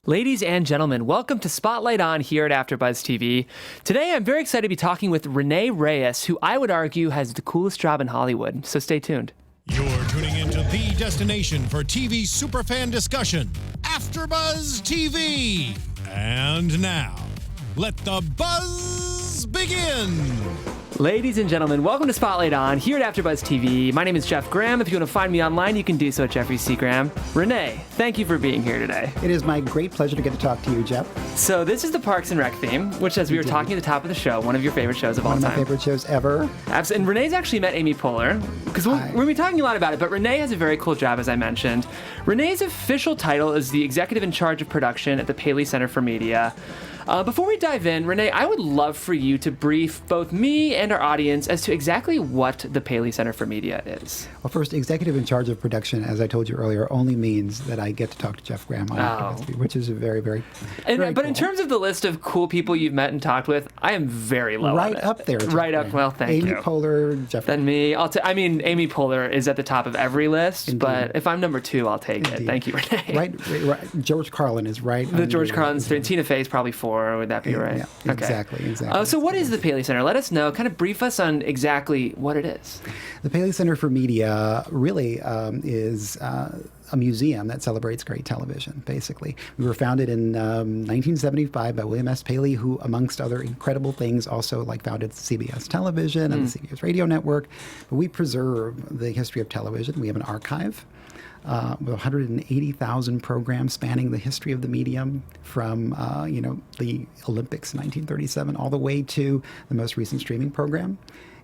Ladies and gentlemen, welcome to Spotlight On here at AFTERBUZZ TV. Today I'm very excited to be talking with Rene Reyes, who I would argue has the coolest job in Hollywood, so stay tuned. You're tuning into the destination for TV superfan discussion, AFTERBUZZ TV. And now, let the buzz begin. Ladies and gentlemen, welcome to Spotlight On here at AFTERBUZZ TV. My name is Jeff Graham. If you want to find me online, you can do so at Jeffrey C. Graham. Rene, thank you for being here today. It is my great pleasure to get to talk to you, Jeff. So this is the Parks and Rec theme, which, as we were talking at the top of the show, one of your favorite shows of all time. One of my favorite shows ever. Absolutely. And Rene's actually met Amy Poehler, because we're going to be talking a lot about it, but Rene has a very cool job, as I mentioned. Rene's official title is the executive in charge of production at the Paley Center for Media. Before we dive in, Rene, I would love for you to brief both me and our audience as to exactly what the Paley Center for Media is. Well, first, executive in charge of production, as I told you earlier, only means that I get to talk to Jeff Graham on AFTERBUZZ, which is very, very But cool. In terms of the list of cool people you've met and talked with, I am very low right on it. up there. Jeff Right up. Graham. Well, thank you. Amy Poehler, Jeff. Then me. I mean, Amy Poehler is at the top of every list, Indeed. But if I'm number two, I'll take it. Thank you, Rene. Right. George Carlin is right. The George Carlin's three. Tina Fey's probably four. Would that be right? Yeah, Okay. exactly. So what is the Paley Center? Let us know. Kind of brief us on exactly what it is. The Paley Center for Media really is a museum that celebrates great television, basically. We were founded in 1975 by William S. Paley, who, amongst other incredible things, also founded CBS Television and the CBS Radio Network. But we preserve the history of television. We have an archive with 180,000 programs spanning the history of the medium from, the Olympics in 1937 all the way to the most recent streaming program.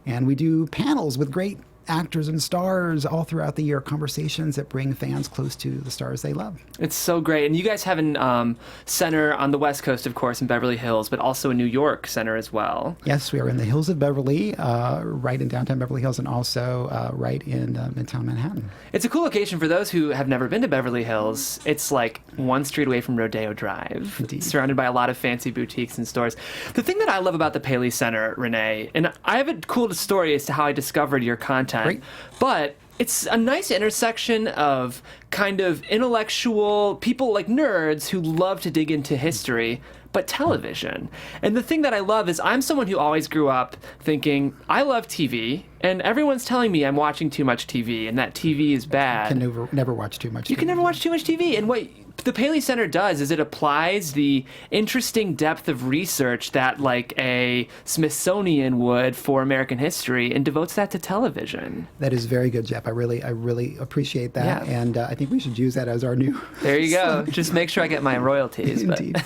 And we do panels with great actors and stars all throughout the year, conversations that bring fans close to the stars they love. It's so great. And you guys have an center on the West Coast, of course, in Beverly Hills, but also a New York center as well. Yes, we are in the hills of Beverly, right in downtown Beverly Hills, and also right in Midtown Manhattan. It's a cool location for those who have never been to Beverly Hills. It's like one street away from Rodeo Drive, Indeed. Surrounded by a lot of fancy boutiques and stores. The thing that I love about the Paley Center, Rene, and I have a cool story as to how I discovered your content. Great. But it's a nice intersection of kind of intellectual people like nerds who love to dig into history, but television. And the thing that I love is I'm someone who always grew up thinking, I love TV, and everyone's telling me I'm watching too much TV and that TV is bad. You can never watch too much. You can never watch too much TV. And what the Paley Center does is it applies the interesting depth of research that like a Smithsonian would for American history and devotes that to television. That is very good, Jeff. I really appreciate that, Yeah. And I think we should use that as our new. There you go. Just make sure I get my royalties. Indeed.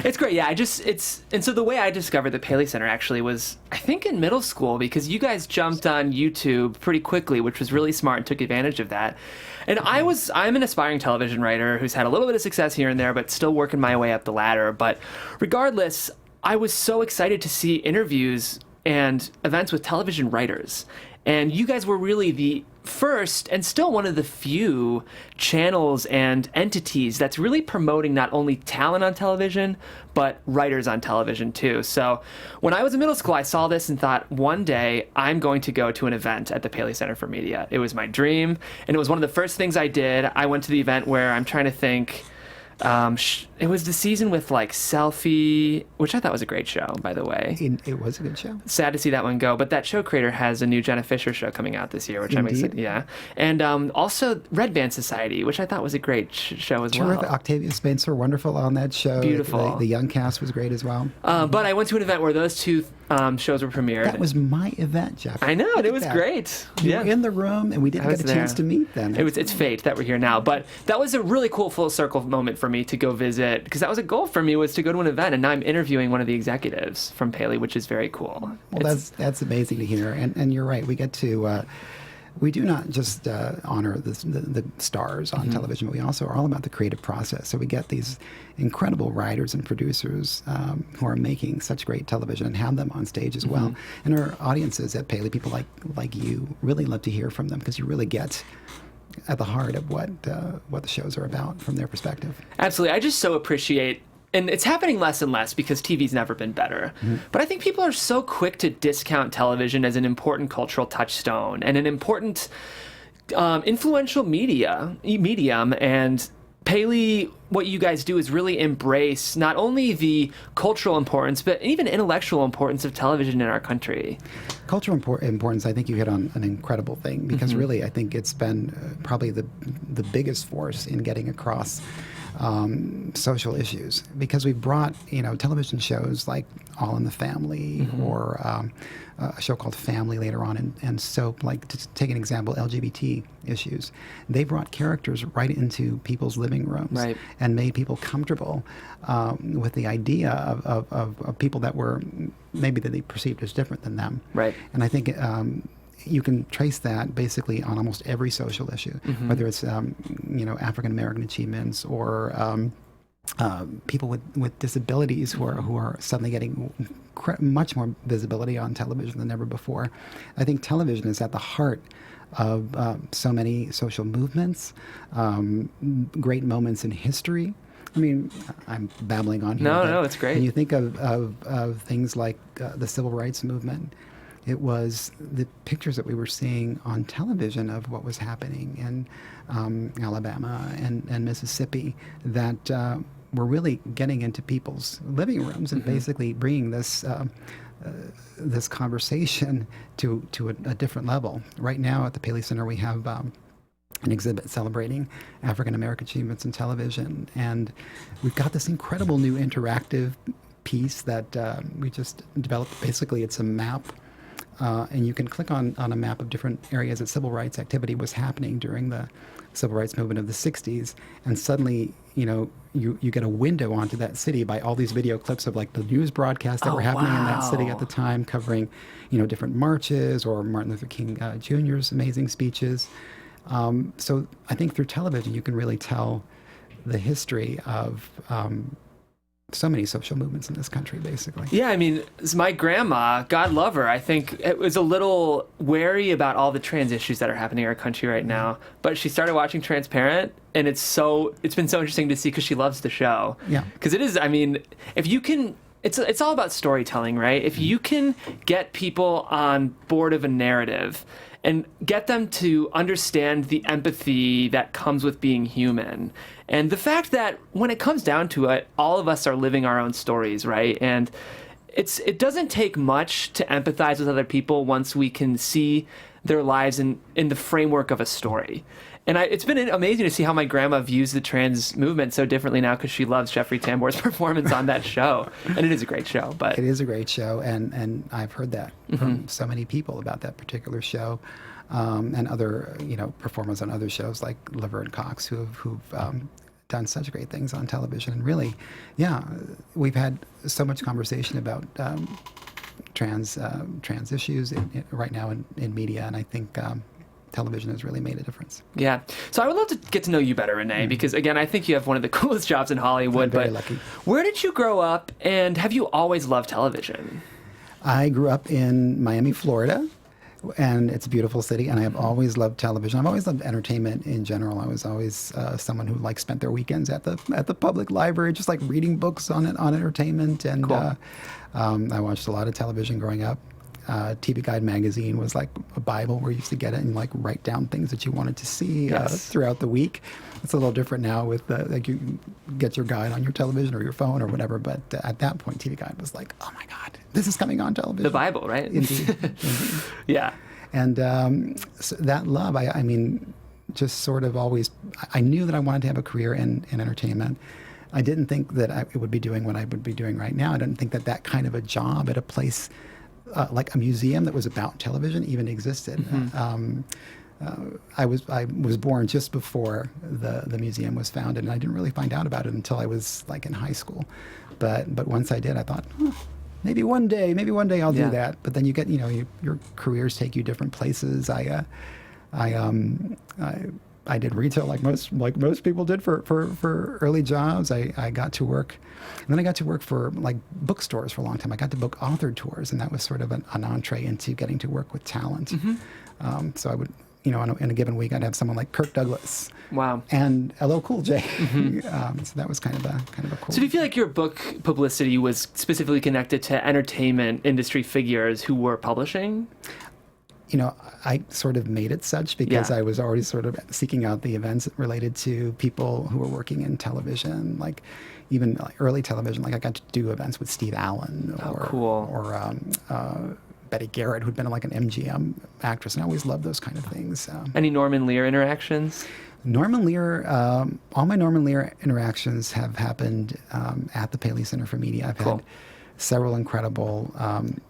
It's great. Yeah, and so the way I discovered the Paley Center actually was, I think, in middle school, because you guys jumped on YouTube pretty quickly, which was really smart and took advantage of that. And I'm an aspiring television writer who's had a little bit of success here and there, but still working my way up the ladder. But regardless, I was so excited to see interviews and events with television writers. And you guys were really the first and still one of the few channels and entities that's really promoting not only talent on television, but writers on television too. So when I was in middle school, I saw this and thought, one day I'm going to go to an event at the Paley Center for Media. It was my dream, and it was one of the first things I did. I went to the event where I'm trying to think, it was the season with like Selfie, which I thought was a great show, by the way. It was a good show. Sad to see that one go, but that show creator has a new Jenna Fisher show coming out this year, which I'm excited. Yeah, and also Red Band Society, which I thought was a great show as Terrific. well. Octavia Spencer, wonderful on that show. Beautiful. The young cast was great as well. But I went to an event where those two shows were premiered. That was my event, Jeff. I know, and it was that. great. You were in the room, and we didn't get a chance to meet then. It's fate that we're here now, but that was a really cool full circle moment for me to go visit, because that was a goal for me, was to go to an event, and now I'm interviewing one of the executives from Paley, which is very cool. Well, that's amazing to hear, and you're right. We get to. We do not just honor the stars on television, but we also are all about the creative process. So we get these incredible writers and producers who are making such great television and have them on stage as well. And our audiences at Paley, people like you, really love to hear from them, because you really get at the heart of what the shows are about from their perspective. Absolutely. I just so appreciate, and it's happening less and less because TV's never been better. But I think people are so quick to discount television as an important cultural touchstone and an important influential medium, and Paley, what you guys do is really embrace not only the cultural importance, but even intellectual importance of television in our country. Cultural importance, I think you hit on an incredible thing, because really I think it's been probably the biggest force in getting across social issues, because we brought, television shows like All in the Family, or a show called Family later on, and Soap, like, to take an example, LGBT issues. They brought characters right into people's living rooms, right, and made people comfortable with the idea of people that were maybe that they perceived as different than them. Right. And I think you can trace that basically on almost every social issue, whether it's African American achievements, or people with disabilities who are suddenly getting much more visibility on television than ever before. I think television is at the heart of so many social movements, great moments in history. I mean, I'm babbling on here. No, it's great. When you think of things like the Civil Rights Movement, it was the pictures that we were seeing on television of what was happening in Alabama and Mississippi that were really getting into people's living rooms and basically bringing this this conversation to a different level. Right now at the Paley Center, we have an exhibit celebrating African American achievements in television, and we've got this incredible new interactive piece that we just developed. Basically, it's a map. And you can click on a map of different areas that civil rights activity was happening during the civil rights movement of the 60s. And suddenly, you get a window onto that city by all these video clips of like the news broadcasts that were happening in that city at the time, covering, different marches or Martin Luther King Jr.'s amazing speeches. So I think through television, you can really tell the history of so many social movements in this country, basically. Yeah, I mean, my grandma, God love her, I think it was a little wary about all the trans issues that are happening in our country right now. But she started watching Transparent, and it's been so interesting to see, because she loves the show. Yeah. Because it is, I mean, if you can, it's all about storytelling, right? If you can get people on board of a narrative and get them to understand the empathy that comes with being human. And the fact that when it comes down to it, all of us are living our own stories, right? And it doesn't take much to empathize with other people once we can see their lives in the framework of a story. And it's been amazing to see how my grandma views the trans movement so differently now, because she loves Jeffrey Tambor's performance on that show. And it is a great show. But it is a great show, and I've heard that from so many people about that particular show, and other performers on other shows like Liver and Cox, who've done such great things on television. And really, we've had so much conversation about trans issues right now in media, and I think television has really made a difference. Yeah. So I would love to get to know you better, Rene, because again, I think you have one of the coolest jobs in Hollywood. I'm very lucky. Where did you grow up, and have you always loved television? I grew up in Miami, Florida, and it's a beautiful city, and I have always loved television. I've always loved entertainment in general. I was always someone who spent their weekends at the public library, just reading books on entertainment. And cool. I watched a lot of television growing up. TV Guide magazine was like a Bible where you used to get it and write down things that you wanted to see throughout the week. It's a little different now with you get your guide on your television or your phone or whatever. But at that point, TV Guide was like, oh my God, this is coming on television. The Bible, right? Indeed. Yeah. And so that love, I mean, just sort of always, I knew that I wanted to have a career in entertainment. I didn't think that I would be doing what I would be doing right now. I didn't think that kind of a job at a place like a museum that was about television even existed. I was born just before the museum was founded, and I didn't really find out about it until I was in high school. But once I did, I thought, maybe one day I'll do that. But then you get your careers take you different places. I did retail like most people did for early jobs. I got to work, and then I got to work for bookstores for a long time. I got to book author tours, and that was sort of an entree into getting to work with talent. So I would, in a given week, I'd have someone like Kirk Douglas. Wow. And LL Cool J. So that was kind of a cool. So do you feel like your book publicity was specifically connected to entertainment industry figures who were publishing? you know, I sort of made it such because Yeah. I was already sort of seeking out the events related to people who were working in television, like even like early television. Like I got to do events with Steve Allen or, cool. or Betty Garrett, who'd been like an MGM actress, and I always loved those kind of things. Any Norman Lear interactions? Norman Lear, all my Norman Lear interactions have happened at the Paley Center for Media. I've Cool. had several incredible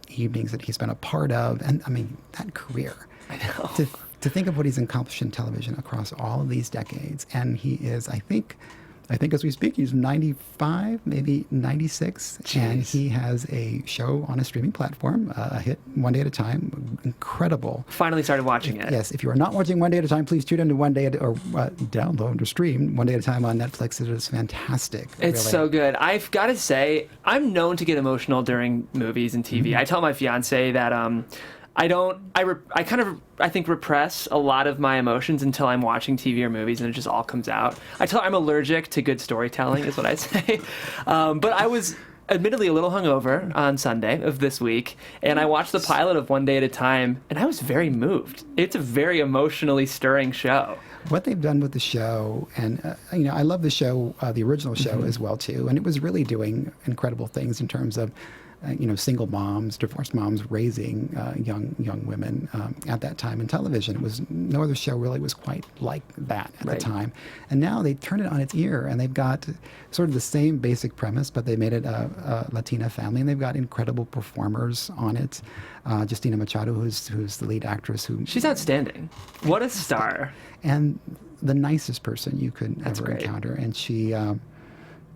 evenings that he's been a part of, and I mean that career. I know. To think of what he's accomplished in television across all of these decades, and he is, I think as we speak, he's 95, maybe 96, and he has a show on a streaming platform, a hit, One Day at a Time. Incredible. Finally started watching it. Yes, if you are not watching One Day at a Time, please tune into download or stream One Day at a Time on Netflix. It is fantastic. It's really. so good. I've got to say, I'm known to get emotional during movies and TV. I tell my fiance that I think repress a lot of my emotions until I'm watching TV or movies, and it just all comes out. I tell her I'm allergic to good storytelling, is what I say. But I was admittedly a little hungover on Sunday of this week, and I watched the pilot of One Day at a Time, and I was very moved. It's a very emotionally stirring show. What they've done with the show, and you know, I love the show, the original show as well too, and it was really doing incredible things in terms of, you know, single moms, divorced moms raising young women at that time in television. It was no other show really was quite like that at the time, and now they turn it on its ear, and they've got sort of the same basic premise, but they made it a Latina family, and they've got incredible performers on it. Justina Machado, who's the lead actress, She's outstanding. What a star. and the nicest person you could ever great. encounter, and she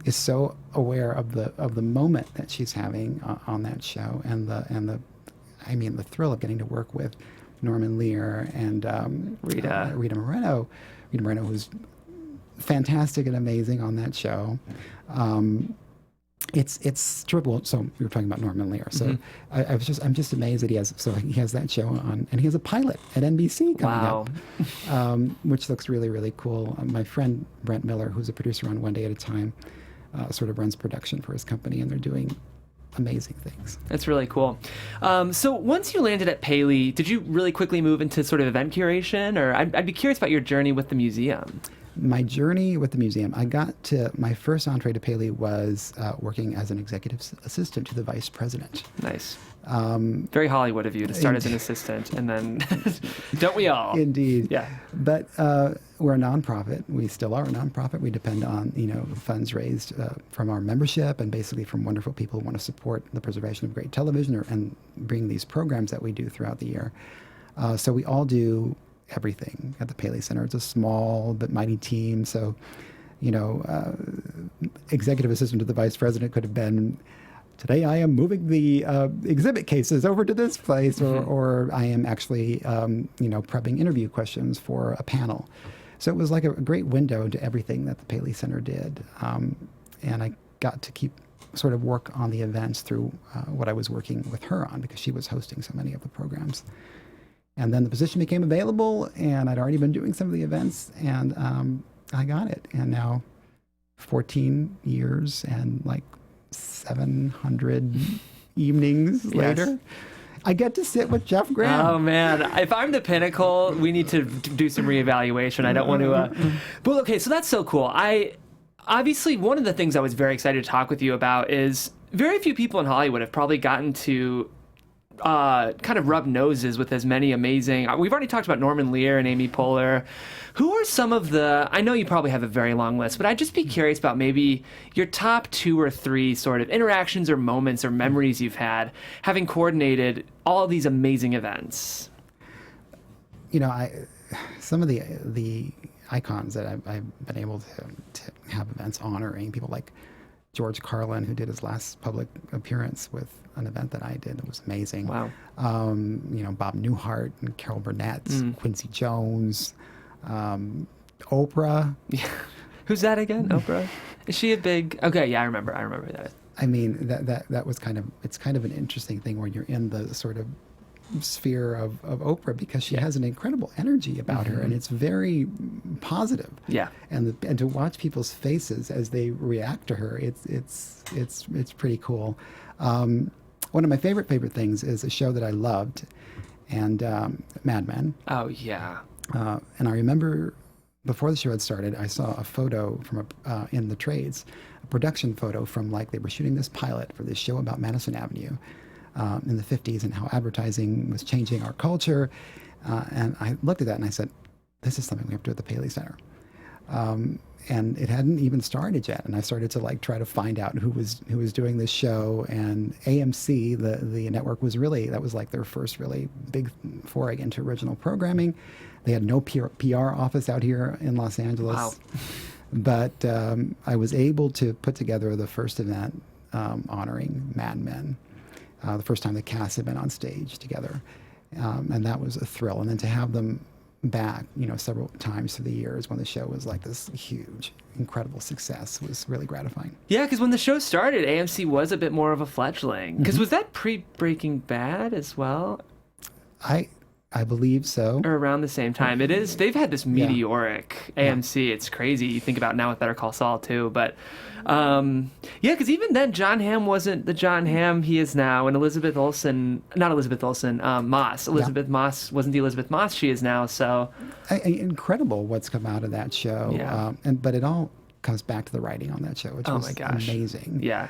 is so aware of the moment that she's having on that show, and the thrill of getting to work with Norman Lear and Rita Moreno, who's fantastic and amazing on that show. It's triple. So we were talking about Norman Lear. So I'm just amazed that he has that show on, and he has a pilot at NBC coming up, which looks really, really cool. My friend Brent Miller, who's a producer on One Day at a Time, sort of runs production for his company, and they're doing amazing things. That's really cool. So once you landed at Paley, did you really quickly move into sort of event curation, or I'd be curious about your journey with the museum. My journey with the museum, I got to, my first entree to Paley was working as an executive assistant to the vice president. Nice. Very Hollywood of you to start as an assistant, and then don't we all? Indeed. Yeah. But we're a nonprofit. We still are a nonprofit. We depend on, you know, funds raised from our membership, and basically from wonderful people who want to support the preservation of great television and bring these programs that we do throughout the year. So we all do everything at the Paley Center. It's a small but mighty team. So, you know, executive assistant to the vice president could have been, today I am moving the exhibit cases over to this place, or I am actually, you know, prepping interview questions for a panel. So it was like a great window to everything that the Paley Center did. And I got to sort of work on the events through what I was working with her on, because she was hosting so many of the programs. And then the position became available, and I'd already been doing some of the events, and I got it. And now 14 years and like 700 evenings later, I get to sit with Jeff Graham. Oh man, if I'm the Pinnacle, we need to do some reevaluation. I don't want to. But okay, so that's so cool. Obviously, one of the things I was very excited to talk with you about is very few people in Hollywood have probably gotten to kind of rub noses with as many amazing. We've already talked about Norman Lear and Amy Poehler. Who are some of the? I know you probably have a very long list, but I'd just be curious about maybe your top 2 or 3 sort of interactions or moments or memories you've had having coordinated all these amazing events. You know, some of the icons that I've been able to have events honoring, people like George Carlin, who did his last public appearance with an event that I did that was amazing. Wow. You know, Bob Newhart and Carol Burnett, Quincy Jones, Oprah. Yeah. Who's that again? Oprah? Is she a big? Okay, yeah, I remember that. I mean, that was it's kind of an interesting thing where you're in the sort of sphere of Oprah, because she has an incredible energy about her, and it's very positive. Yeah. And to watch people's faces as they react to her, it's pretty cool. One of my favorite things is a show that I loved, and Mad Men. Oh, yeah. And I remember before the show had started, I saw a photo from in the trades, a production photo from like they were shooting this pilot for this show about Madison Avenue in the 50s and how advertising was changing our culture. And I looked at that and I said, this is something we have to do at the Paley Center. And it hadn't even started yet. And I started to like try to find out who was doing this show. And AMC, the network, was really, that was like their first really big foray into original programming. They had no PR office out here in Los Angeles. Wow. But I was able to put together the first event honoring Mad Men. The first time the cast had been on stage together. And that was a thrill. And then to have them back, several times through the years when the show was like this huge, incredible success was really gratifying. Yeah, because when the show started, AMC was a bit more of a fledgling. Because was that pre-Breaking Bad as well? I believe so. Or around the same time. It is. They've had this meteoric AMC. It's crazy. You think about now with Better Call Saul, too. But, because even then, John Hamm wasn't the John Hamm he is now. And Moss. Elizabeth Moss wasn't the Elizabeth Moss she is now. So incredible what's come out of that show. Yeah. But it all comes back to the writing on that show, which was amazing. Yeah.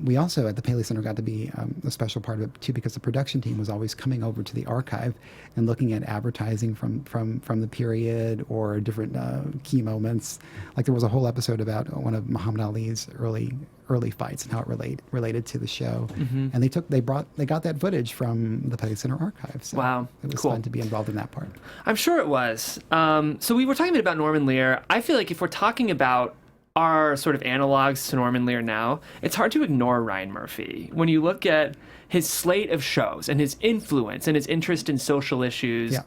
We also at the Paley Center got to be a special part of it too, because the production team was always coming over to the archive and looking at advertising from the period or different key moments. Like there was a whole episode about one of Muhammad Ali's early fights and how it related to the show. Mm-hmm. And they got that footage from the Paley Center archive. So wow, it was cool. fun to be involved in that part. I'm sure it was. So we were talking a bit about Norman Lear. I feel like if we're talking about our sort of analogs to Norman Lear now, it's hard to ignore Ryan Murphy. When you look at his slate of shows and his influence and his interest in social issues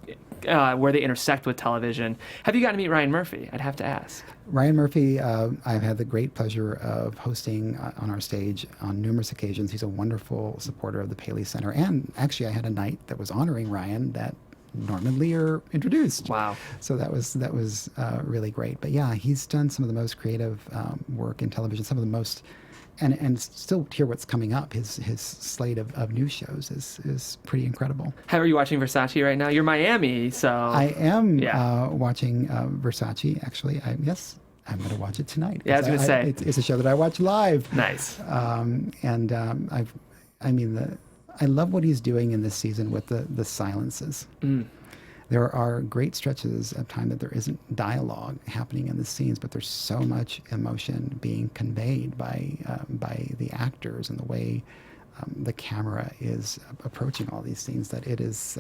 where they intersect with television. Have you gotten to meet Ryan Murphy? I'd have to ask. Ryan Murphy, I've had the great pleasure of hosting on our stage on numerous occasions. He's a wonderful supporter of the Paley Center. And actually, I had a night that was honoring Ryan that Norman Lear introduced. Wow. So that was really great. But yeah, he's done some of the most creative work in television, some of the most, and still hear what's coming up. His slate of new shows is pretty incredible. How are you watching Versace right now? You're Miami, so. I am watching Versace, actually. Yes, I'm going to watch it tonight. Yeah, I was going to say. It's a show that I watch live. Nice. I love what he's doing in this season with the silences. Mm. There are great stretches of time that there isn't dialogue happening in the scenes, but there's so much emotion being conveyed by the actors and the way the camera is approaching all these scenes that it is.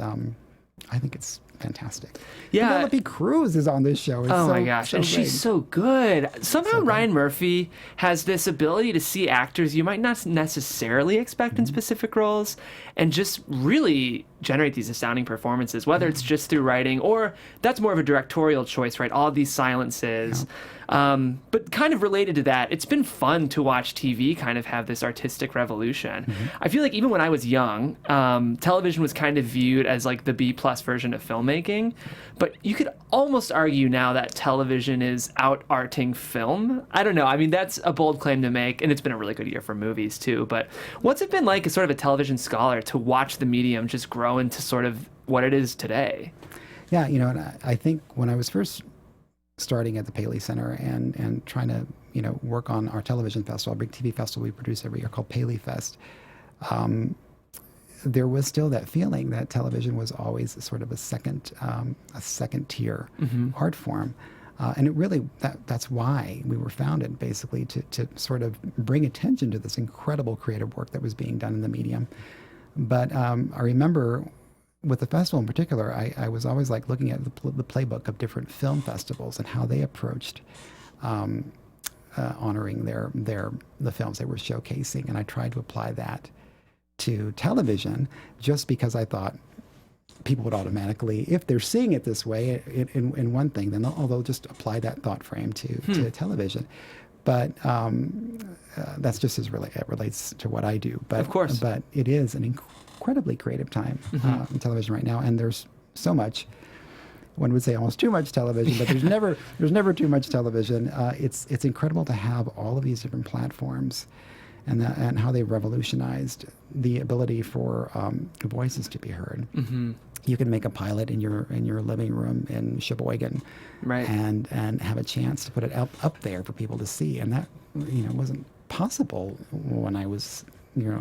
I think it's fantastic. Yeah. Penelope Cruz is on this show. It's my gosh. And she's so good. Somehow Ryan Murphy has this ability to see actors you might not necessarily expect in specific roles and just really generate these astounding performances, whether it's just through writing or that's more of a directorial choice, right? All these silences. But kind of related to that, it's been fun to watch TV kind of have this artistic revolution. Mm-hmm. I feel like even when I was young, television was kind of viewed as like the B-plus version of filmmaking. But you could almost argue now that television is out-arting film. I don't know. I mean, that's a bold claim to make, and it's been a really good year for movies too. But what's it been like as sort of a television scholar to watch the medium just grow into sort of what it is today? Yeah, and I think when I was first starting at the Paley Center and trying to, work on our television festival, a big TV festival we produce every year called PaleyFest, there was still that feeling that television was always sort of a second tier art form. And it really, that's why we were founded, basically, to sort of bring attention to this incredible creative work that was being done in the medium. But I remember with the festival in particular, I was always like looking at the playbook of different film festivals and how they approached honoring the films they were showcasing, and I tried to apply that to television, just because I thought people would automatically, if they're seeing it this way in one thing, then they'll just apply that thought frame to television. But that's just as it relates to what I do. But, of course. But it is an incredibly creative time in television right now, and there's so much. One would say almost too much television, but there's never too much television. It's incredible to have all of these different platforms and how they revolutionized the ability for voices to be heard. Mm-hmm. You can make a pilot in your living room in Sheboygan, right, and have a chance to put it up there for people to see, and that wasn't possible when I was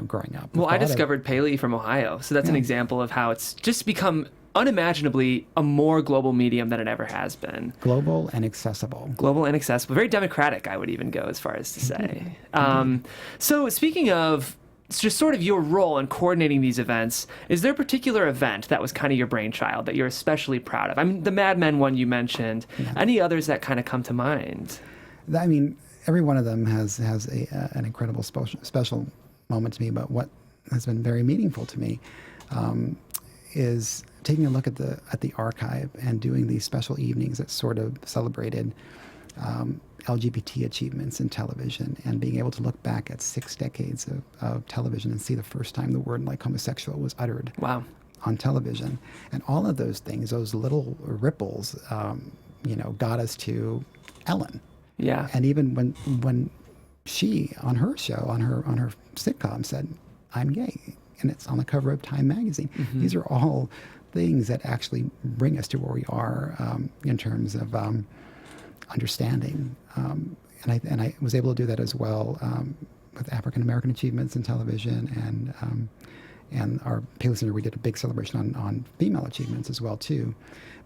growing up. Well, I discovered Paley from Ohio, so that's an example of how it's just become unimaginably a more global medium than it ever has been. Global and accessible. Global and accessible. Very democratic, I would even go as far as to say. So speaking of just sort of your role in coordinating these events, is there a particular event that was kind of your brainchild that you're especially proud of? I mean, the Mad Men one you mentioned. Yeah. Any others that kind of come to mind? I mean, every one of them has an incredible special moment to me, but what has been very meaningful to me is taking a look at the archive and doing these special evenings that sort of celebrated LGBT achievements in television, and being able to look back at 6 decades of television and see the first time the word like homosexual was uttered on television. And all of those things, those little ripples, got us to Ellen. Yeah. And even when she, on her show, on her sitcom, said, "I'm gay," and it's on the cover of Time magazine. Mm-hmm. These are all things that actually bring us to where we are in terms of understanding. And I was able to do that as well with African American achievements in television, and our Paley Center, we did a big celebration on female achievements as well too.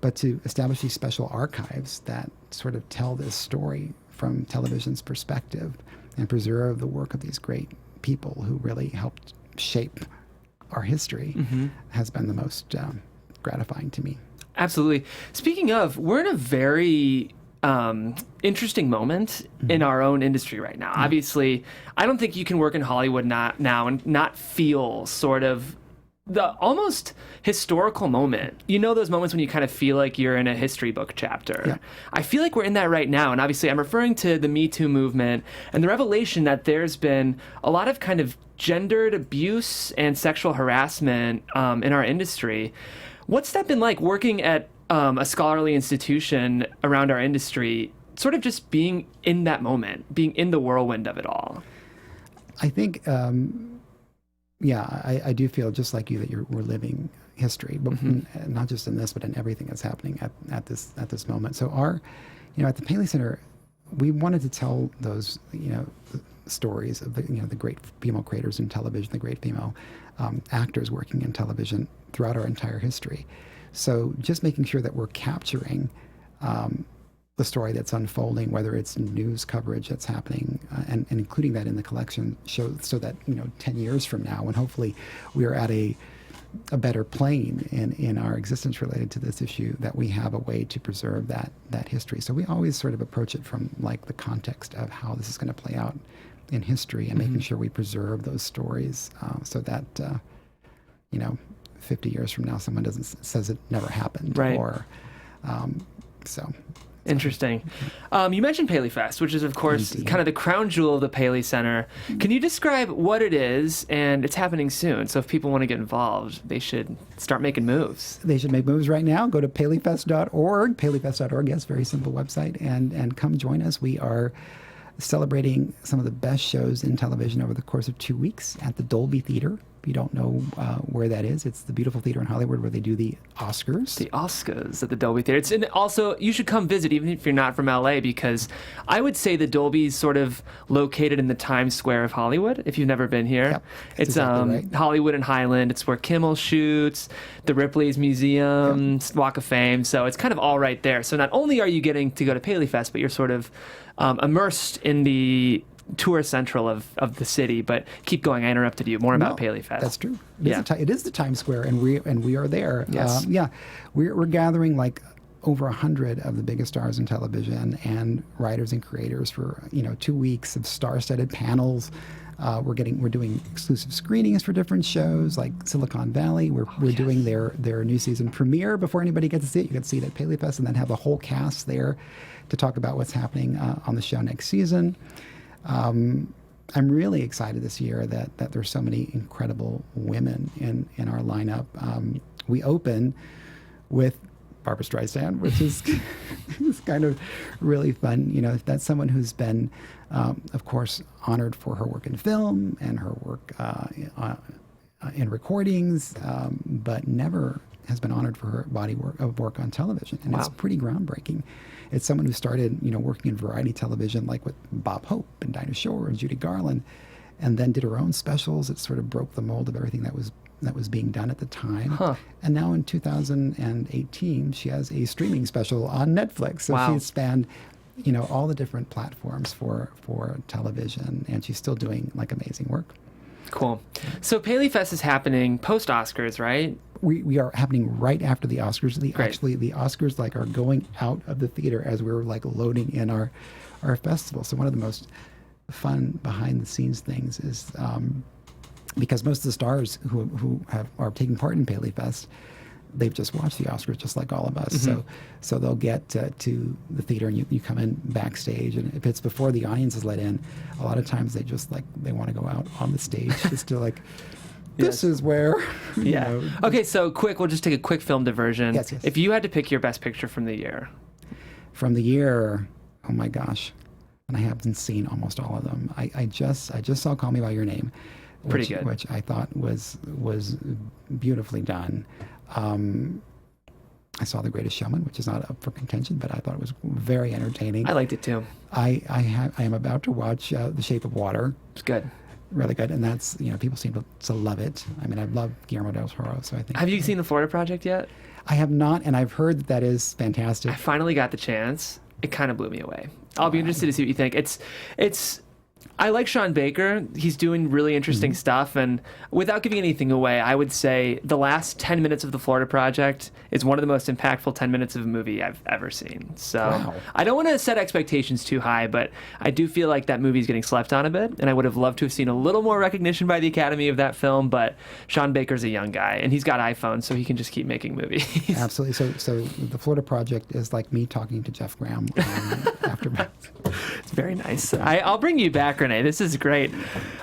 But to establish these special archives that sort of tell this story from television's perspective and preserve the work of these great people who really helped shape our history has been the most gratifying to me. Absolutely. Speaking of, we're in a very interesting moment in our own industry right now. Obviously, I don't think you can work in Hollywood now and not feel sort of the almost historical moment. You know those moments when you kind of feel like you're in a history book chapter. Yeah. I feel like we're in that right now. And obviously, I'm referring to the Me Too movement and the revelation that there's been a lot of kind of gendered abuse and sexual harassment in our industry. What's that been like working at a scholarly institution around our industry, sort of just being in that moment, being in the whirlwind of it all? I think, I do feel just like you that we're living history, but not just in this, but in everything that's happening at this moment. So at the Paley Center, we wanted to tell those, stories of the great female creators in television, the great female actors working in television throughout our entire history. So just making sure that we're capturing the story that's unfolding, whether it's news coverage that's happening, and including that in the collection, so that 10 years from now, when hopefully we are at a better plane in our existence related to this issue, that we have a way to preserve that history. So we always sort of approach it from like the context of how this is going to play out in history, and making sure we preserve those stories so that 50 years from now someone says it never happened, right? Interesting. You mentioned PaleyFest, which is, of course, kind of the crown jewel of the Paley Center. Can you describe what it is? And it's happening soon, so if people want to get involved, they should start making moves. They should make moves right now. Go to PaleyFest.org, PaleyFest.org, yes, very simple website, and come join us. We are celebrating some of the best shows in television over the course of 2 weeks at the Dolby Theater. If you don't know where that is, it's the beautiful theater in Hollywood where they do the Oscars. The Oscars at the Dolby Theater. And also, you should come visit, even if you're not from LA, because I would say the Dolby's sort of located in the Times Square of Hollywood, if you've never been here. Yep, it's exactly right. Hollywood and Highland. It's where Kimmel shoots, the Ripley's Museum, Walk of Fame. So it's kind of all right there. So not only are you getting to go to PaleyFest, but you're sort of immersed in the tour central of the city. But keep going. I interrupted you. More about PaleyFest. That's true. It is the Times Square, and we are there. Yes. We're gathering like over 100 of the biggest stars in television and writers and creators for 2 weeks of star-studded panels. We're doing exclusive screenings for different shows like Silicon Valley. We're doing their new season premiere before anybody gets to see it. You get to see it at PaleyFest, and then have the whole cast there to talk about what's happening on the show next season. I'm really excited this year that there's so many incredible women in our lineup. We open with Barbra Streisand, which is kind of really fun. You know, that's someone who's been, of course, honored for her work in film and her work in recordings, but never has been honored for her body of work on television. And it's pretty groundbreaking. It's someone who started, you know, working in variety television, like with Bob Hope and Dinah Shore and Judy Garland, and then did her own specials that sort of broke the mold of everything that was being done at the time. And now in 2018, she has a streaming special on Netflix. So she's spanned, you know, all the different platforms for television, and she's still doing like amazing work. Cool. So PaleyFest is happening post-Oscars, right? We are happening right after the Oscars. Actually, the Oscars like are going out of the theater as we're like loading in our festival. So one of the most fun behind the scenes things is because most of the stars who are taking part in PaleyFest, they've just watched the Oscars just like all of us. So they'll get to the theater and you come in backstage, and if it's before the audience is let in, a lot of times they want to go out on the stage just to like, this is where, you know. Okay, so we'll just take a quick film diversion. Yes. If you had to pick your best picture from the year. From the year, oh my gosh. And I haven't seen almost all of them. I just saw Call Me By Your Name. Pretty good. Which I thought was beautifully done. I saw The Greatest Showman, which is not up for contention, but I thought it was very entertaining. I liked it too. I am about to watch The Shape of Water. It's good. Really good, and that's, you know, people seem to love it. I mean, I love Guillermo del Toro, so I think. Have you seen The Florida Project yet? I have not, and I've heard that is fantastic. I finally got the chance. It kind of blew me away. I'll be interested to see what you think. It's I like Sean Baker. He's doing really interesting stuff, and without giving anything away, I would say the last 10 minutes of The Florida Project is one of the most impactful 10 minutes of a movie I've ever seen. So I don't want to set expectations too high, but I do feel like that movie is getting slept on a bit, and I would have loved to have seen a little more recognition by the Academy of that film, but Sean Baker's a young guy, and he's got iPhones, so he can just keep making movies. Absolutely. So The Florida Project is like me talking to Jeff Graham AFTERBUZZ. It's very nice. I'll bring you back, Rene. This is great.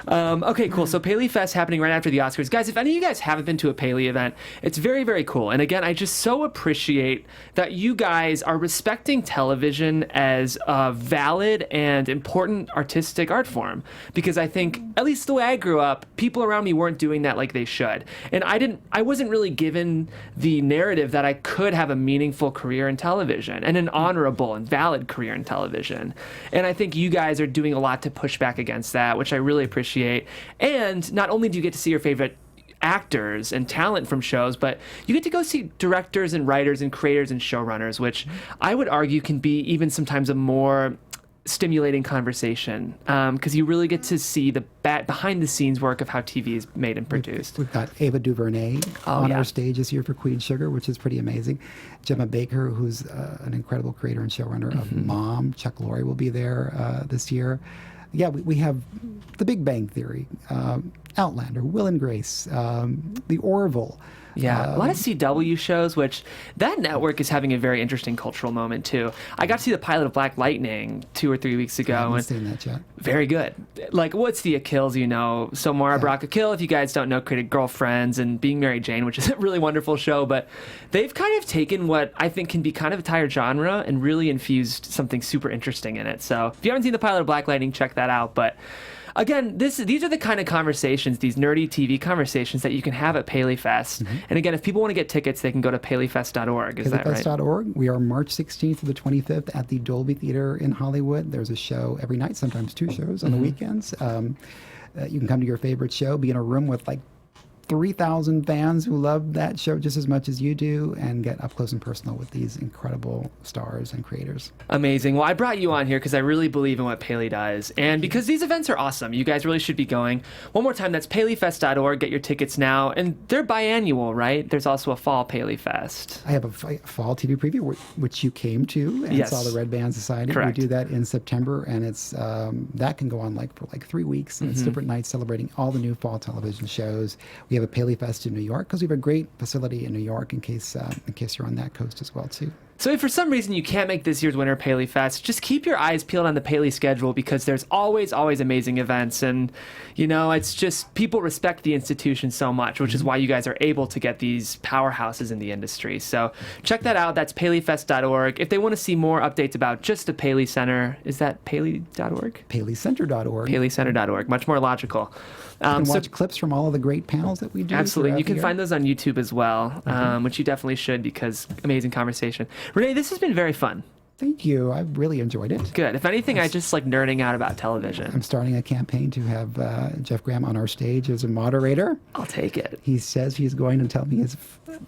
Okay, cool. So PaleyFest happening right after the Oscars. Guys, if any of you guys haven't been to a Paley event, it's very, very cool. And again, I just so appreciate that you guys are respecting television as a valid and important artistic art form. Because I think, at least the way I grew up, people around me weren't doing that like they should. And I wasn't really given the narrative that I could have a meaningful career in television and an honorable and valid career in television. And I think you guys are doing a lot to push back against that, which I really appreciate. And not only do you get to see your favorite actors and talent from shows, but you get to go see directors and writers and creators and showrunners, which I would argue can be even sometimes a more stimulating conversation, because you really get to see the behind the scenes work of how TV is made and produced. We've got Ava DuVernay on our stage this year for Queen Sugar, which is pretty amazing. Gemma Baker, who's an incredible creator and showrunner of Mom. Chuck Lorre will be there this year. Yeah, we have The Big Bang Theory, Outlander, Will and Grace, The Orville. Yeah, a lot of CW shows, which that network is having a very interesting cultural moment too. I got to see the pilot of Black Lightning 2 or 3 weeks ago. I haven't seen that yet. Very good. Like, what's the Achilles, you know? So Mara Brock Akil, if you guys don't know, created Girlfriends and Being Mary Jane, which is a really wonderful show. But they've kind of taken what I think can be kind of a tired genre and really infused something super interesting in it. So if you haven't seen the pilot of Black Lightning, check that out. But again, these are the kind of conversations, these nerdy TV conversations that you can have at PaleyFest. And again, if people want to get tickets, they can go to paleyfest.org. Is that right? PaleyFest.org. We are March 16th to the 25th at the Dolby Theater in Hollywood. There's a show every night, sometimes 2 shows on the weekends. You can come to your favorite show, be in a room with like 3,000 fans who love that show just as much as you do, and get up close and personal with these incredible stars and creators. Amazing. Well, I brought you on here because I really believe in what Paley does, and because these events are awesome. You guys really should be going. One more time, that's paleyfest.org. Get your tickets now, and they're biannual, right? There's also a fall PaleyFest. I have a fall TV preview, which you came to and saw the Red Band Society. Correct. We do that in September, and it's that can go on for 3 weeks, and it's different nights celebrating all the new fall television shows. We have a PaleyFest in New York because we have a great facility in New York in case you're on that coast as well too. So if for some reason you can't make this year's winter PaleyFest, just keep your eyes peeled on the Paley schedule because there's always amazing events. And, you know, it's just people respect the institution so much, which is why you guys are able to get these powerhouses in the industry. So check that out. That's PaleyFest.org. If they want to see more updates about just the Paley Center, is that Paley.org? PaleyCenter.org. PaleyCenter.org. Much more logical. You can watch clips from all of the great panels that we do. Absolutely. You can find those on YouTube as well, which you definitely should because amazing conversation. Rene, this has been very fun. Thank you. I really enjoyed it. Good. If anything, I just like nerding out about television. I'm starting a campaign to have Jeff Graham on our stage as a moderator. I'll take it. He says he's going to tell me his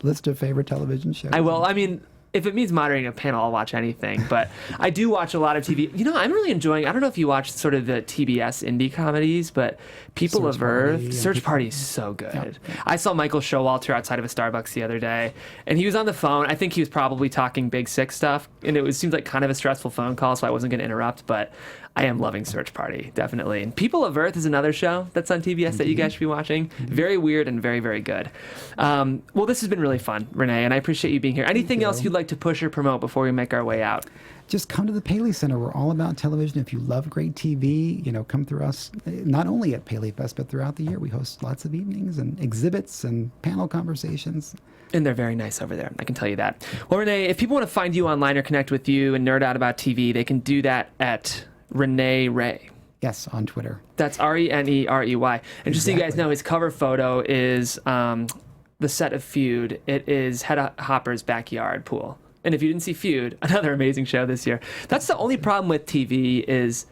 list of favorite television shows. I will. I mean, if it means moderating a panel, I'll watch anything. But I do watch a lot of TV. You know, I'm really enjoying, I don't know if you watch sort of the TBS indie comedies, but People of Earth, Search Party is so good. Yeah. I saw Michael Showalter outside of a Starbucks the other day, and he was on the phone. I think he was probably talking Big Six stuff, and it seemed like kind of a stressful phone call, so I wasn't going to interrupt, but I am loving Search Party, definitely. And People of Earth is another show that's on TBS that you guys should be watching. Very weird and very, very good. Well, this has been really fun, Rene, and I appreciate you being here. Anything else you'd like to push or promote before we make our way out? Just come to the Paley Center. We're all about television. If you love great TV, you know, come through us, not only at PaleyFest, but throughout the year. We host lots of evenings and exhibits and panel conversations. And they're very nice over there, I can tell you that. Well, Rene, if people want to find you online or connect with you and nerd out about TV, they can do that at Rene Rey. Yes, on Twitter. That's Renerey. And just so you guys know, his cover photo is the set of Feud. It is Hedda Hopper's backyard pool. And if you didn't see Feud, another amazing show this year. That's the only problem with TV is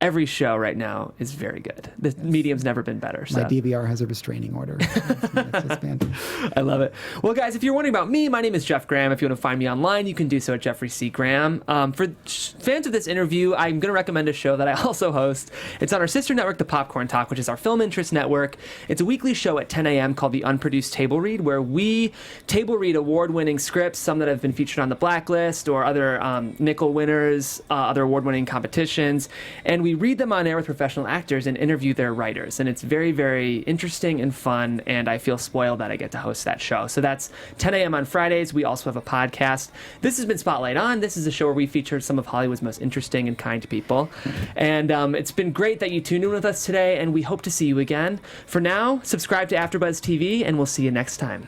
every show right now is very good. The medium's never been better. So. My DVR has a restraining order. It's suspended. I love it. Well, guys, if you're wondering about me, my name is Jeff Graham. If you want to find me online, you can do so at Jeffrey C. Graham. For fans of this interview, I'm going to recommend a show that I also host. It's on our sister network, The Popcorn Talk, which is our film interest network. It's a weekly show at 10 a.m. called The Unproduced Table Read, where we table read award-winning scripts, some that have been featured on The Blacklist or other Nickel winners, other award-winning competitions, and we read them on air with professional actors and interview their writers. And it's very, very interesting and fun, and I feel spoiled that I get to host that show. So that's 10 a.m. on Fridays. We also have a podcast. This has been Spotlight On. This is a show where we feature some of Hollywood's most interesting and kind people. And it's been great that you tuned in with us today, and we hope to see you again. For now, subscribe to AfterBuzz TV, and we'll see you next time.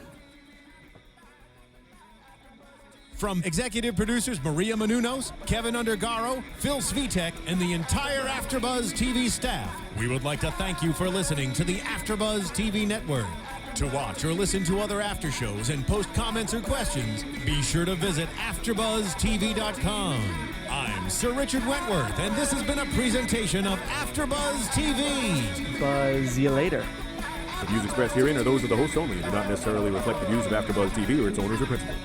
From executive producers Maria Menounos, Kevin Undergaro, Phil Svitek, and the entire AfterBuzz TV staff, we would like to thank you for listening to the AfterBuzz TV network. To watch or listen to other after shows and post comments or questions, be sure to visit AfterBuzzTV.com. I'm Sir Richard Wentworth, and this has been a presentation of AfterBuzz TV. Buzz you later. The views expressed herein are those of the hosts only and do not necessarily reflect the views of AfterBuzz TV or its owners or principals.